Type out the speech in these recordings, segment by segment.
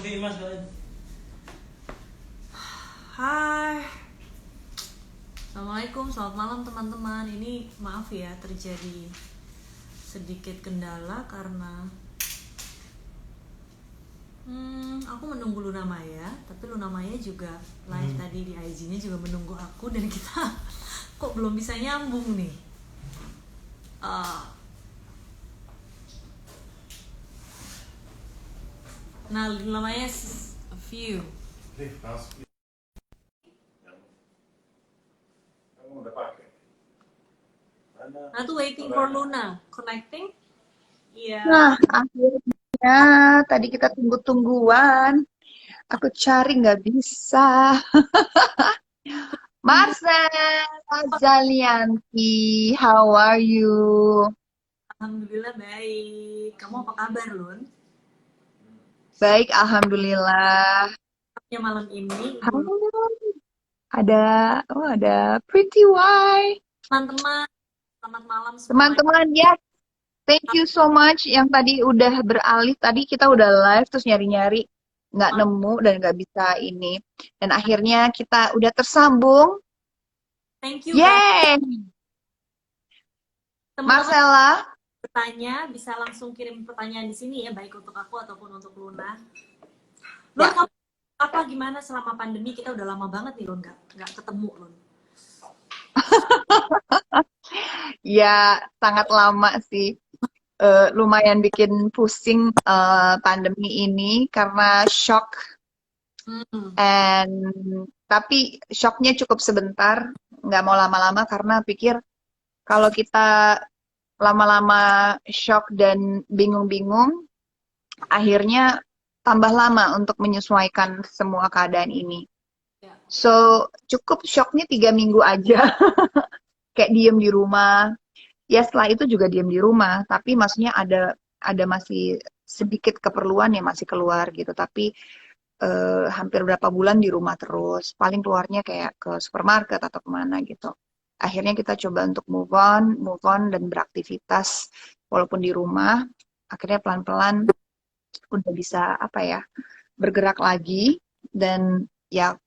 Hai, Assalamualaikum, selamat malam teman-teman. Ini maaf ya, terjadi sedikit kendala karena aku menunggu Luna Maya, tapi Luna Maya juga live tadi di IG-nya juga menunggu aku dan kita kok belum bisa nyambung nih. Nah, Luna Maya a few. Nah, tuh waiting for Luna connecting. Iya. Nah, akhirnya tadi kita tunggu-tungguan. Aku cari nggak bisa. Tunggu. Marcel Azalianti, how are you? Alhamdulillah baik. Kamu apa kabar, Lun? Baik, alhamdulillah. Ya malam ini, Lun. Halo, ada, ada Pretty White. Teman-teman, selamat malam semuanya. Teman-teman, ya, thank you so much yang tadi udah beralih. Tadi kita udah live terus nyari-nyari nggak nemu dan nggak bisa ini. Dan akhirnya kita udah tersambung. Thank you guys. Yeay! Teman-teman Marcella. bertanya, bisa langsung kirim pertanyaan di sini ya, baik untuk aku ataupun untuk Luna. Lun, Ya. kamu apa gimana selama pandemi? Kita udah lama banget nih, Lun, nggak ketemu, Lun. Ya, sangat lama sih. Lumayan bikin pusing pandemi ini karena shock. And tapi shocknya cukup sebentar, nggak mau lama-lama karena pikir kalau kita lama-lama shock dan bingung-bingung, akhirnya tambah lama untuk menyesuaikan semua keadaan ini. So, cukup shocknya 3 minggu aja. Kayak diem di rumah. Ya setelah itu juga diem di rumah, tapi maksudnya ada masih sedikit keperluan ya masih keluar gitu, tapi hampir berapa bulan di rumah terus, paling keluarnya kayak ke supermarket atau kemana gitu. Akhirnya kita coba untuk move on dan beraktivitas walaupun di rumah, akhirnya pelan-pelan udah bisa apa ya, bergerak lagi dan ya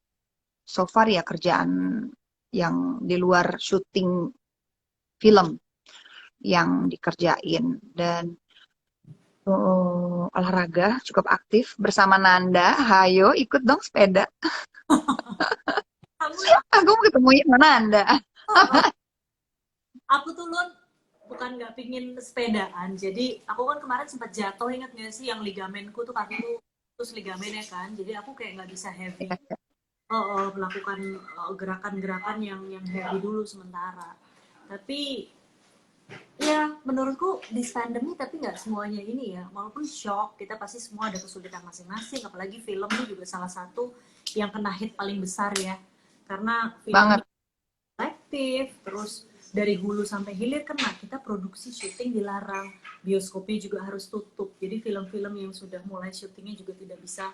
so far ya kerjaan yang di luar syuting film yang dikerjain dan olahraga cukup aktif bersama Nanda. Hayo ikut dong sepeda. Aku mau ketemuin sama Nanda. Aku tuh, Lun, bukan nggak pingin sepedaan. Jadi aku kan kemarin sempat jatuh, ingat nggak sih yang ligamenku tuh kakiku terus ligamennya kan. Jadi aku kayak nggak bisa heavy. Melakukan gerakan-gerakan yang heavy dulu sementara. Tapi ya menurutku di pandemi tapi nggak semuanya ini ya, walaupun shock kita pasti semua ada kesulitan masing-masing, apalagi film ini juga salah satu yang kena hit paling besar ya, karena film aktif terus dari hulu sampai hilir kena, kita produksi syuting dilarang, bioskopnya juga harus tutup, jadi film-film yang sudah mulai syutingnya juga tidak bisa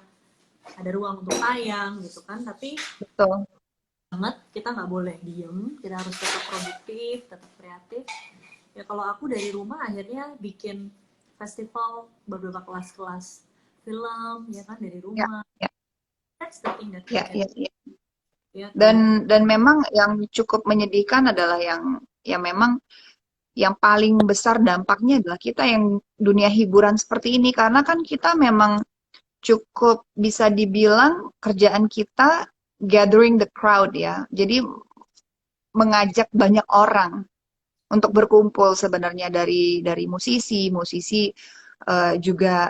ada ruang untuk tayang gitu kan. Tapi betul banget kita nggak boleh diem, kita harus tetap produktif, tetap kreatif. Ya kalau aku dari rumah akhirnya bikin festival beberapa kelas-kelas film ya kan dari rumah. ya. That's the thing that we Ya, can. ya, ya. Ya, Dan memang yang cukup menyedihkan adalah yang memang yang paling besar dampaknya adalah kita yang dunia hiburan seperti ini karena kan kita memang cukup bisa dibilang kerjaan kita gathering the crowd ya. Jadi mengajak banyak orang untuk berkumpul sebenarnya dari musisi juga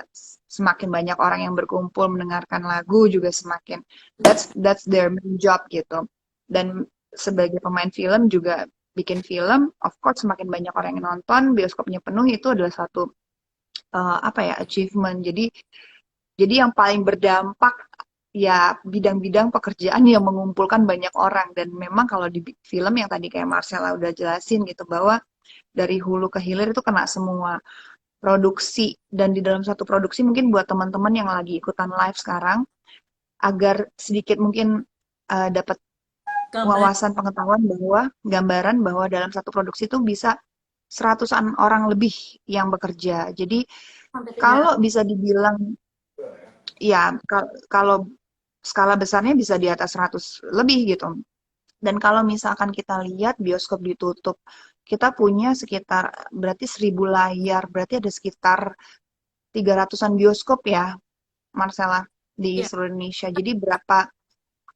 semakin banyak orang yang berkumpul mendengarkan lagu juga semakin that's their main job gitu. Dan sebagai pemain film juga bikin film, of course semakin banyak orang yang nonton, bioskopnya penuh itu adalah satu achievement. Jadi yang paling berdampak ya bidang-bidang pekerjaan yang mengumpulkan banyak orang dan memang kalau di film yang tadi kayak Marcella udah jelasin gitu bahwa dari hulu ke hilir itu kena semua produksi dan di dalam satu produksi mungkin buat teman-teman yang lagi ikutan live sekarang agar sedikit mungkin dapat wawasan pengetahuan bahwa gambaran bahwa dalam satu produksi itu bisa seratusan orang lebih yang bekerja. Jadi kalau bisa dibilang ya kalau skala besarnya bisa di atas 100 lebih gitu. Dan kalau misalkan kita lihat bioskop ditutup, kita punya sekitar berarti 1.000 layar, berarti ada sekitar 300-an bioskop ya, Marcella, di Iya, seluruh Indonesia. Jadi berapa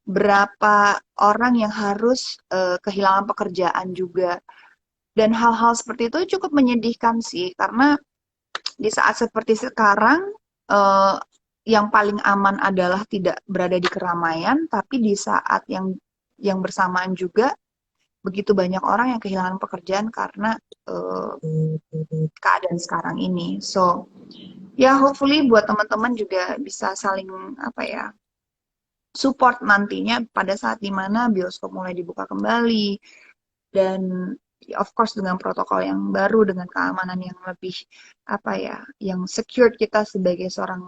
berapa orang yang harus kehilangan pekerjaan juga. Dan hal-hal seperti itu cukup menyedihkan sih, karena di saat seperti sekarang, eh, yang paling aman adalah tidak berada di keramaian, tapi di saat yang bersamaan juga begitu banyak orang yang kehilangan pekerjaan karena eh, keadaan sekarang ini. So, ya hopefully buat teman-teman juga bisa saling apa ya, support nantinya pada saat dimana bioskop mulai dibuka kembali dan of course dengan protokol yang baru, dengan keamanan yang lebih apa ya, yang secure, kita sebagai seorang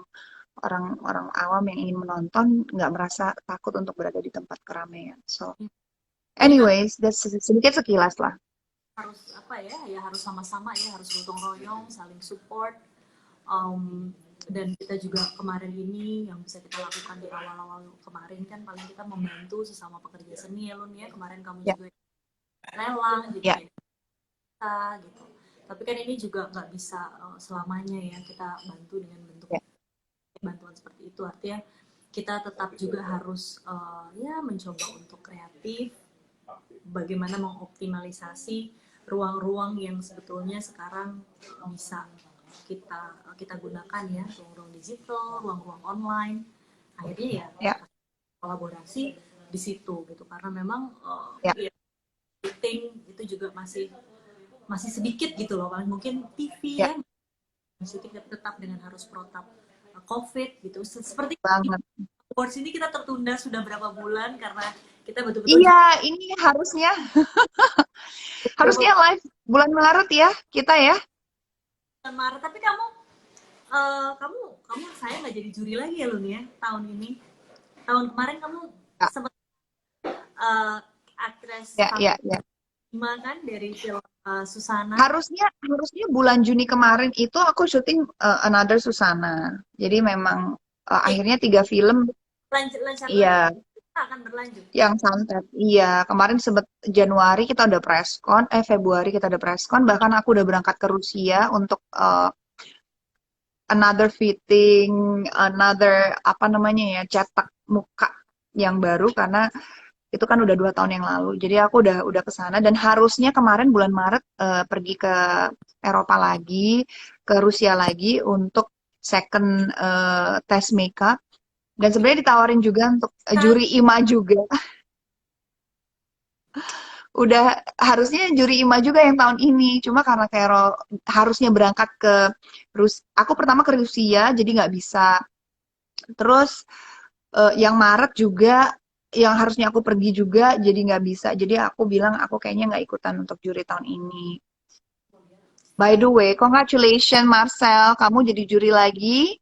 orang awam yang ingin menonton nggak merasa takut untuk berada di tempat keramaian. So, jadi memang anyways, that's sedikit sekilas lah. harus apa ya, ya harus sama-sama ya, harus gotong royong, saling support. Um, dan kita juga kemarin ini yang bisa kita lakukan di awal-awal kemarin kan paling kita membantu sesama pekerja seni ya Lun ya, kemarin kamu Ya, juga lelang jadi ya, kayak kita gitu, tapi kan ini juga nggak bisa selamanya ya kita bantu dengan bentuk ya, bantuan seperti itu, artinya kita tetap juga harus ya mencoba untuk kreatif, bagaimana mengoptimalisasi ruang-ruang yang sebetulnya sekarang bisa kita gunakan ya, ruang-ruang digital, ruang-ruang online, akhirnya ya ya, kolaborasi di situ gitu, karena memang ya, ya meeting itu juga masih masih sedikit gitu loh, paling mungkin TV ya, ya masih tetap dengan harus protap COVID gitu, seperti banget. awards ini kita tertunda sudah berapa bulan karena kita betul-betul Iya, ini harusnya beberapa live bulan Maret ya, kita ya. bulan Maret, tapi kamu kamu kamu saya nggak jadi juri lagi ya Lun ya tahun ini. Tahun kemarin kamu Ya, sempat uh, aktris ya, ya, ya. Fatima kan dari film Susana. Harusnya bulan Juni kemarin itu aku syuting Another Susana. Jadi memang Oke, akhirnya 3 film, lanjut lancar lagi. iya, Kita akan berlanjut. yang santet. Iya, kemarin sempet Januari kita udah preskon, Februari kita udah preskon, bahkan aku udah berangkat ke Rusia untuk another fitting, another apa namanya ya, cetak muka yang baru karena itu kan udah 2 tahun yang lalu. Jadi aku udah ke sana dan harusnya kemarin bulan Maret pergi ke Eropa lagi, ke Rusia lagi untuk second test makeup. Dan sebenarnya ditawarin juga untuk Nah, juri IMA juga. Udah harusnya juri IMA juga yang tahun ini. Cuma karena Vero harusnya berangkat ke aku pertama ke Rusia, jadi nggak bisa. Terus yang Maret juga yang harusnya aku pergi juga jadi nggak bisa. Jadi aku bilang aku kayaknya nggak ikutan untuk juri tahun ini. By the way, congratulations Marcel, kamu jadi juri lagi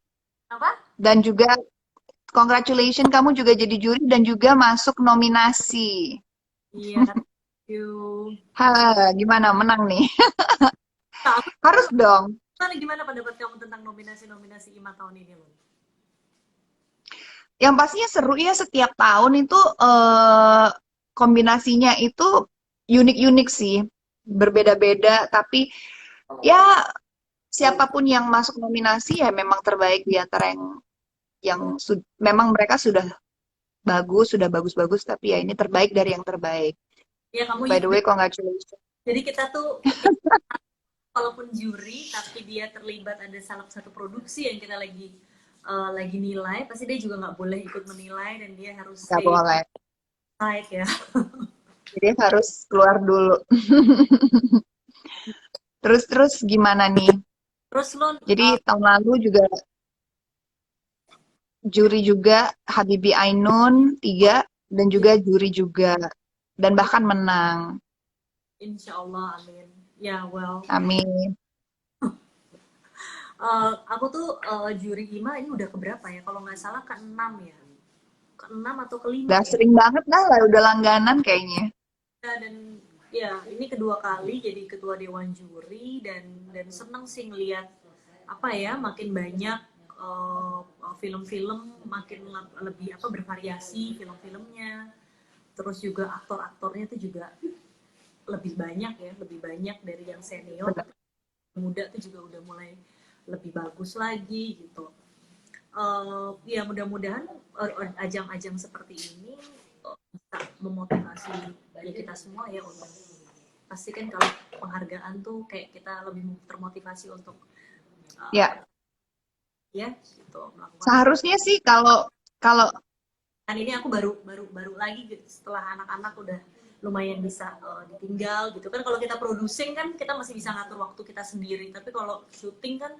apa? dan juga congratulations kamu juga jadi juri dan juga masuk nominasi. Iya, thank you. Gimana menang nih? Nah, aku Harus dong. gimana pendapat kamu tentang nominasi-nominasi IMA tahun ini, Lun? Yang pastinya seru ya, setiap tahun itu kombinasinya itu unik-unik sih, berbeda-beda. Tapi ya siapapun yang masuk nominasi ya memang terbaik di antara yang memang mereka sudah bagus-bagus, tapi ya ini terbaik dari yang terbaik. Ya kamu By the way, congratulations. jadi kita tuh ketika walaupun juri tapi dia terlibat ada salah satu produksi yang kita lagi nilai, pasti dia juga nggak boleh ikut menilai dan dia harus Nggak stay boleh. side ya. Jadi harus keluar dulu. Terus gimana nih? Terus Lun, Jadi tahun lalu juga juri juga Habibie Ainun 3 dan juga juri juga dan bahkan menang. insya Allah amin. Ya well, Amin. aku tuh juri IMA ini udah keberapa ya? Kalau nggak salah ke-6 ya, ke-6 atau ke-5 Udah ya. sering banget dah lah, udah langganan kayaknya. Ya, dan ya ini kedua kali jadi ketua dewan juri dan seneng sih ngelihat apa ya makin banyak film-film makin lebih apa bervariasi film-filmnya, terus juga aktor-aktornya tuh juga lebih banyak ya, lebih banyak dari yang senior, benar. tapi muda tuh juga udah mulai lebih bagus lagi gitu. Ya mudah-mudahan ajang-ajang seperti ini bisa memotivasi ya kita semua ya untuk pasti kan kalau penghargaan tuh kayak kita lebih termotivasi untuk uh, Ya, ya gitu melakukan hal. seharusnya sih kalau kalau Kan ini aku baru baru baru lagi gitu, setelah anak-anak udah lumayan bisa ditinggal gitu kan. Kalau kita producing kan kita masih bisa ngatur waktu kita sendiri, tapi kalau syuting kan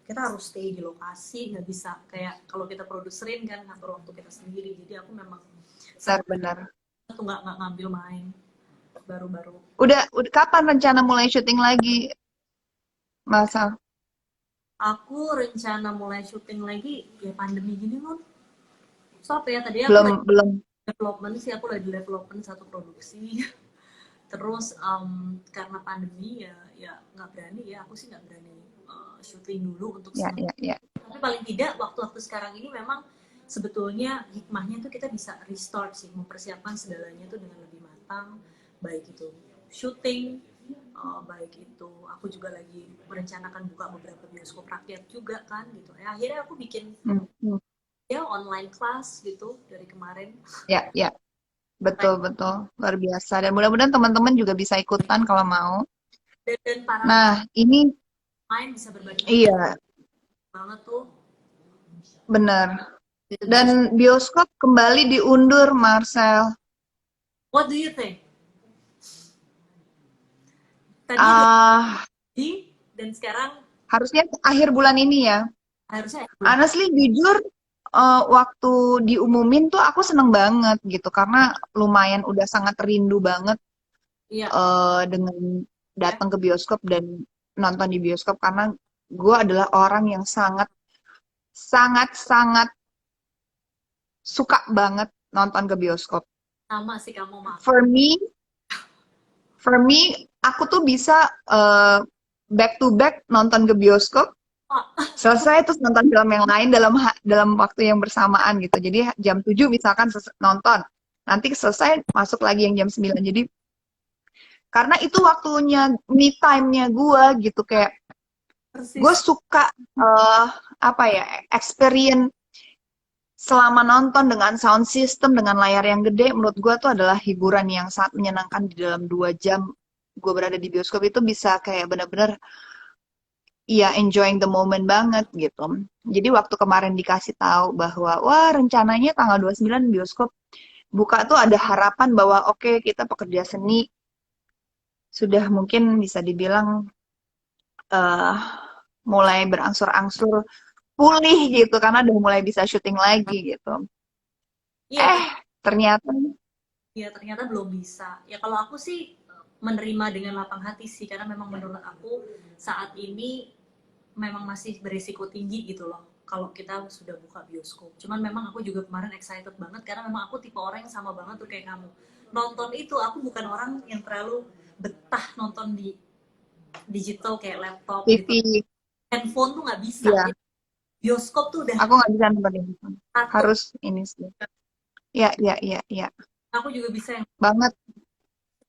kita harus stay di lokasi, nggak bisa kayak kalau kita produserin kan ngatur waktu kita sendiri. Jadi aku memang benar-benar. tuh nggak ngambil main baru-baru. Udah kapan rencana mulai syuting lagi, Masa? Aku rencana mulai syuting lagi ya pandemi gini loh. So apa ya, tadi aku lagi Belum belum. development sih, aku lagi development satu produksi. Terus karena pandemi ya ya nggak berani ya, aku sih nggak berani syuting dulu untuk Ya, sementara. ya, ya. Tapi paling tidak waktu-waktu sekarang ini memang sebetulnya hikmahnya tuh kita bisa restart sih, mempersiapkan segalanya tuh dengan lebih matang, baik itu syuting, baik itu aku juga lagi merencanakan buka beberapa bioskop rakyat juga kan gitu. Ya, akhirnya aku bikin Hmm, hmm. ya online class gitu dari kemarin. Ya, ya. Betul, betul. Luar biasa. Dan mudah-mudahan teman-teman juga bisa ikutan kalau mau. Dan para Nah, ini pemain bisa berbagi ide iya, banget tuh benar. gitu bisa. Dan bioskop kembali diundur, Marcel. What do you think? Tadinya Ah, dan sekarang harusnya akhir bulan ini ya. harusnya bulan. Honestly, jujur, waktu diumumin tuh aku seneng banget gitu. Karena lumayan udah sangat rindu banget Iya dengan ya. datang ke bioskop dan nonton di bioskop. Karena gue adalah orang yang sangat, sangat, sangat suka banget nonton ke bioskop. Sama sih kamu mah. For me, For me, aku tuh bisa back to back nonton ke bioskop, Oh, selesai terus nonton film yang lain dalam waktu yang bersamaan gitu. Jadi jam 7 misalkan nonton, nanti selesai masuk lagi yang jam 9. Jadi karena itu waktunya me time-nya gue gitu, kayak gue persis. suka eh, apa ya, experience selama nonton dengan sound system, dengan layar yang gede. Menurut gue tuh adalah hiburan yang sangat menyenangkan. Di dalam 2 jam gue berada di bioskop itu bisa kayak bener-bener ya enjoying the moment banget gitu. Jadi waktu kemarin dikasih tahu bahwa wah rencananya tanggal 29 bioskop buka, tuh ada harapan bahwa oke, kita pekerja seni sudah mungkin bisa dibilang eh mulai berangsur-angsur pulih gitu karena udah mulai bisa syuting lagi gitu. Iya, Eh, ternyata ya ternyata belum bisa. Ya kalau aku sih menerima dengan lapang hati sih, karena memang menurut aku saat ini memang masih berisiko tinggi gitu loh kalau kita sudah buka bioskop. Cuman memang aku juga kemarin excited banget karena memang aku tipe orang yang sama banget tuh kayak kamu. Nonton itu aku bukan orang yang terlalu betah nonton di digital kayak laptop gitu. TV, Handphone tuh nggak bisa. ya Jadi bioskop tuh udah aku nggak bisa nonton ini. satu. Harus ini sih. Ya, ya, ya, ya. Aku juga bisa yang Banget,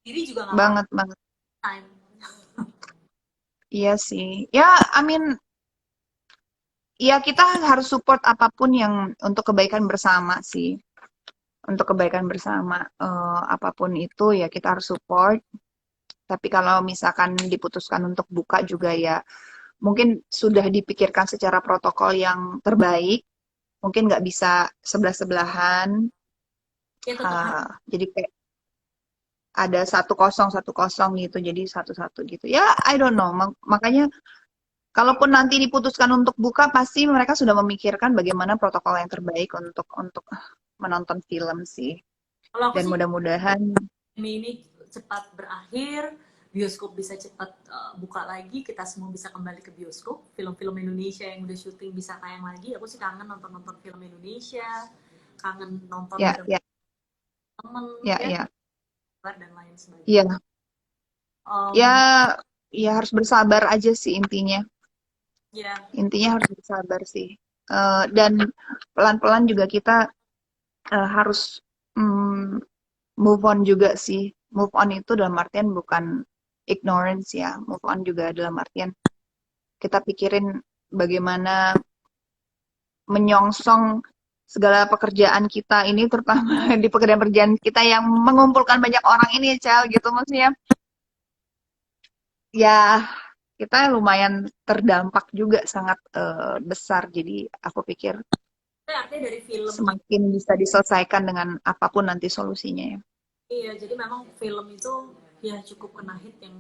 sendiri juga nggak apa-apa banget, banget. time. Iya sih. Ya, I mean, ya kita harus support apapun yang untuk kebaikan bersama sih. Untuk kebaikan bersama, apapun itu ya kita harus support. Tapi kalau misalkan diputuskan untuk buka juga ya, mungkin sudah dipikirkan secara protokol yang terbaik. Mungkin nggak bisa sebelah-sebelahan. Ya tetap harus. Jadi kayak ada 1-0 1-0 gitu, jadi 1-1 gitu. Ya, I don't know. Makanya kalaupun nanti diputuskan untuk buka, pasti mereka sudah memikirkan bagaimana protokol yang terbaik untuk menonton film sih. Kalau aku Dan sih mudah-mudahan, ini cepat berakhir, bioskop bisa cepat buka lagi, kita semua bisa kembali ke bioskop, film-film Indonesia yang udah syuting bisa tayang lagi. Aku sih kangen nonton-nonton film Indonesia, kangen nonton ya, bareng ya, temen ya, ya, ya, dan lain sebagainya. ya, ya, Um, ya harus bersabar aja sih intinya. ya, Intinya harus bersabar sih. Dan pelan-pelan juga kita harus move on juga sih. Move on itu dalam artian bukan ignorance ya. Move on juga dalam artian kita pikirin bagaimana menyongsong segala pekerjaan kita ini, terutama di pekerjaan-pekerjaan kita yang mengumpulkan banyak orang ini, Cel, gitu maksudnya. Ya, kita lumayan terdampak juga sangat besar. Jadi aku pikir Itu artinya dari film itu. semakin bisa diselesaikan dengan apapun nanti solusinya ya. Iya, jadi memang film itu ya cukup kena hit yang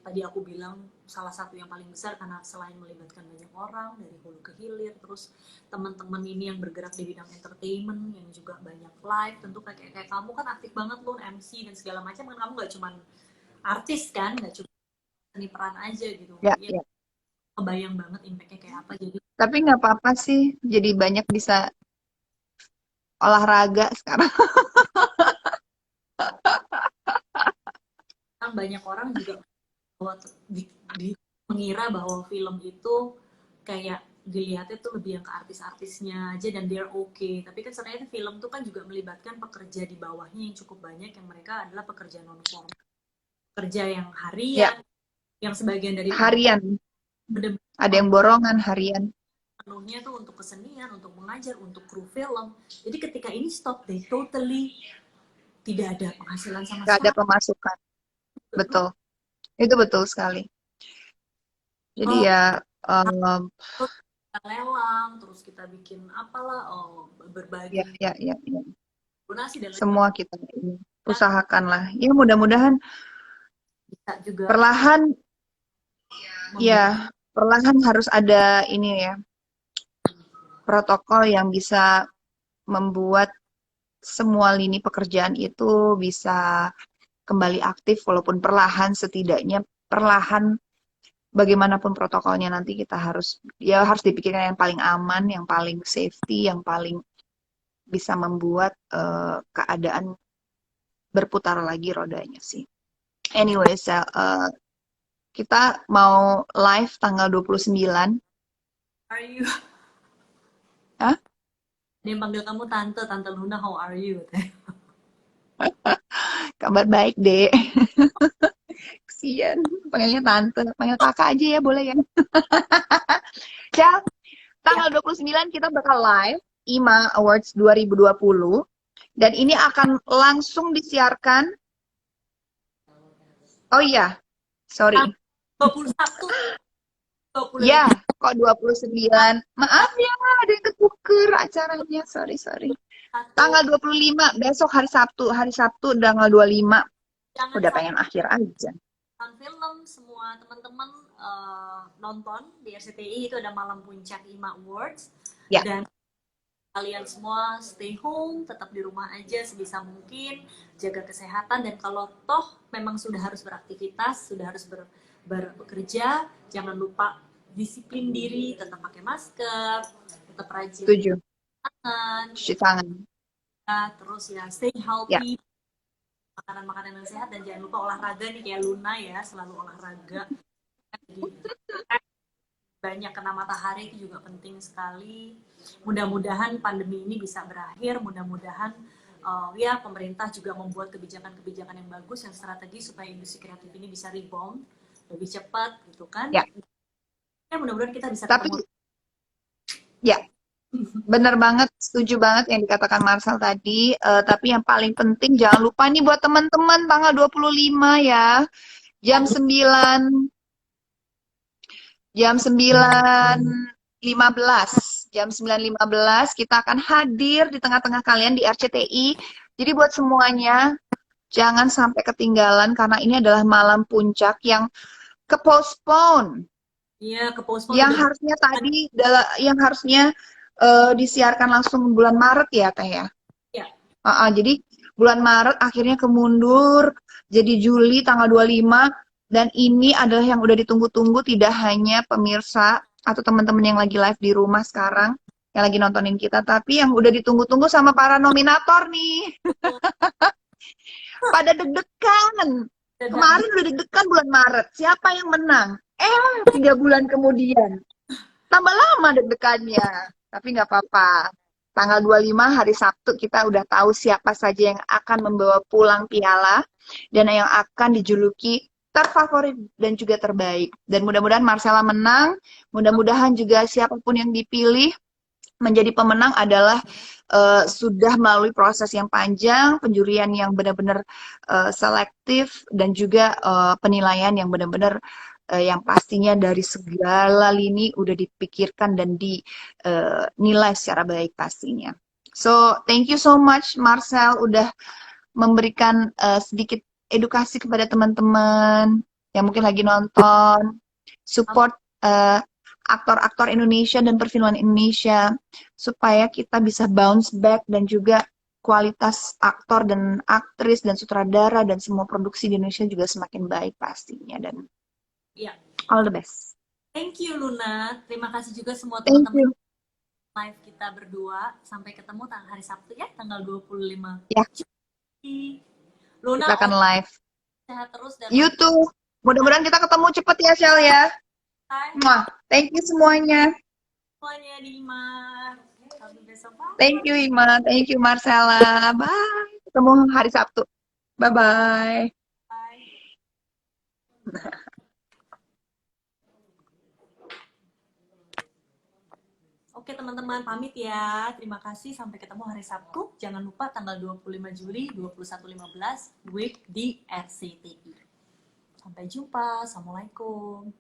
tadi aku bilang salah satu yang paling besar karena selain melibatkan banyak orang dari hulu ke hilir, terus teman-teman ini yang bergerak di bidang entertainment yang juga banyak live, tentu kayak kamu kan aktif banget loh MC dan segala macam kan, kamu nggak cuma artis kan, nggak cuma seni peran aja gitu Ya, ya, ya. kebayang banget impactnya kayak apa. Jadi Tapi nggak apa-apa sih, jadi banyak bisa olahraga sekarang. kan banyak orang juga bahwa mengira bahwa film itu kayak dilihatnya tuh lebih yang ke artis-artisnya aja dan they're okay, tapi kan sebenarnya film tuh kan juga melibatkan pekerja di bawahnya yang cukup banyak, yang mereka adalah pekerja non formal, pekerja yang Ya, harian, yang sebagian dari harian. benar-benar Ada yang borongan harian. penuhnya tuh untuk kesenian, untuk mengajar, untuk kru film. Jadi ketika ini stop, they totally tidak ada penghasilan sama Nggak ada sekali. pemasukan. Betul. Itu betul sekali. Jadi Oh, ya, terus kita lelang, terus kita bikin apalah, oh, ya, berbagi ya, ya, ya. donasi dan lain Semua sebagainya, kita usahakan lah. Ya mudah-mudahan bisa juga perlahan, memberi. ya perlahan harus ada ini ya, protokol yang bisa membuat semua lini pekerjaan itu bisa kembali aktif walaupun perlahan, setidaknya perlahan bagaimanapun protokolnya nanti kita harus ya harus dipikirkan yang paling aman, yang paling safety, yang paling bisa membuat keadaan berputar lagi rodanya sih. Anyway, kita mau live tanggal 29. Are you? Hah? Dia panggil kamu tante, tante Luna, how are you? Kabar baik, Dek. Kesian, panggilnya tante, panggil kakak aja ya, boleh ya. Cel, Ya, tanggal 29 kita bakal live IMA Awards 2020 dan ini akan langsung disiarkan. Oh iya, sorry. 21, 20 Ya, lebih. kok 29? Maaf ya, ada yang ketuker acaranya. Sorry. Satu, Tanggal 25, besok hari Sabtu. Hari Sabtu tanggal 25. jangan Udah sampai pengen akhir aja. film, semua teman-teman nonton di RCTI, itu ada malam puncak IMA Awards, Ya, dan kalian semua stay home, tetap di rumah aja sebisa mungkin, jaga kesehatan, dan kalau toh memang sudah harus beraktivitas, sudah harus bekerja, jangan lupa disiplin diri, tetap pakai masker, tetap rajin setuju. tangan, Cuci tangan. terus ya stay Ya, healthy, makanan-makanan yang sehat, dan jangan lupa olahraga nih kayak Luna ya, selalu olahraga. Jadi banyak kena matahari itu juga penting sekali. Mudah-mudahan pandemi ini bisa berakhir, mudah-mudahan ya pemerintah juga membuat kebijakan-kebijakan yang bagus, yang strategis supaya industri kreatif ini bisa rebound lebih cepat gitu kan. ya. Ya mudah-mudahan kita bisa Tapi, ketemu. ya, bener banget, setuju banget yang dikatakan Marcel tadi. Tapi yang paling penting jangan lupa nih buat teman-teman tanggal 25 ya. Jam 9 jam 9.15 kita akan hadir di tengah-tengah kalian di RCTI. Jadi buat semuanya jangan sampai ketinggalan karena ini adalah malam puncak yang ke-postpone. Iya, ke postpone Yang udah. harusnya tadi yang harusnya disiarkan langsung bulan Maret ya, Teh ya. Ya, Jadi bulan Maret akhirnya kemundur jadi Juli tanggal 25 dan ini adalah yang udah ditunggu-tunggu tidak hanya pemirsa atau teman-teman yang lagi live di rumah sekarang yang lagi nontonin kita, tapi yang udah ditunggu-tunggu sama para nominator nih. Pada deg-degan. Kemarin udah deg-degan bulan Maret. Siapa yang menang? 3 bulan kemudian. Tambah lama deg-degannya. Tapi nggak apa-apa. Tanggal 25 hari Sabtu kita udah tahu siapa saja yang akan membawa pulang piala dan yang akan dijuluki terfavorit dan juga terbaik. Dan mudah-mudahan Marcella menang, mudah-mudahan juga siapapun yang dipilih menjadi pemenang adalah sudah melalui proses yang panjang, penjurian yang benar-benar selektif, dan juga penilaian yang benar-benar yang pastinya dari segala lini udah dipikirkan dan dinilai secara baik pastinya. So, thank you so much Marcel udah memberikan sedikit edukasi kepada teman-teman yang mungkin lagi nonton, support aktor-aktor Indonesia dan perfilman Indonesia supaya kita bisa bounce back dan juga kualitas aktor dan aktris dan sutradara dan semua produksi di Indonesia juga semakin baik pastinya dan Iya. all the best. Thank you Luna. Terima kasih juga semua Thank teman-teman you. live kita berdua. Sampai ketemu hari Sabtu ya, tanggal 25 Ya, Juli. Luna, kita akan live. sehat terus dan YouTube. Mudah-mudahan kita ketemu cepet ya, Shell ya. Mwah. Thank you semuanya. semuanya di Mar. Sampai besok. Thank you Ima. Thank you Marcella. Bye. Ketemu hari Sabtu. Bye-bye. Bye. Oke teman-teman, pamit ya. Terima kasih, sampai ketemu hari Sabtu. Jangan lupa tanggal 25 Juli 21.15 WIB di RCTI. Sampai jumpa. Assalamualaikum.